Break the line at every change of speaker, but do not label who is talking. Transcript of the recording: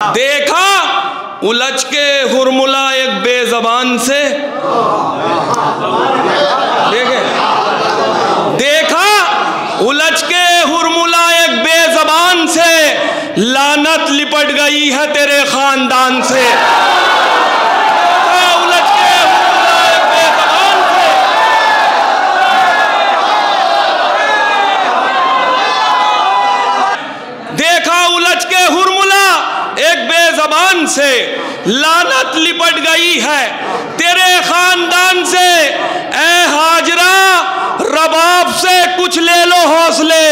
देखा उलझ के हुरमुला एक बेजबान से, देखा उलझ के हुरमुला एक बेजबान से, लानत लिपट गई है तेरे खानदान से। देखा उलझ के हुरमुला एक बेजबान से, लानत लिपट गई है तेरे खानदान से। ए हाजरा रबाब से कुछ ले लो हौसले।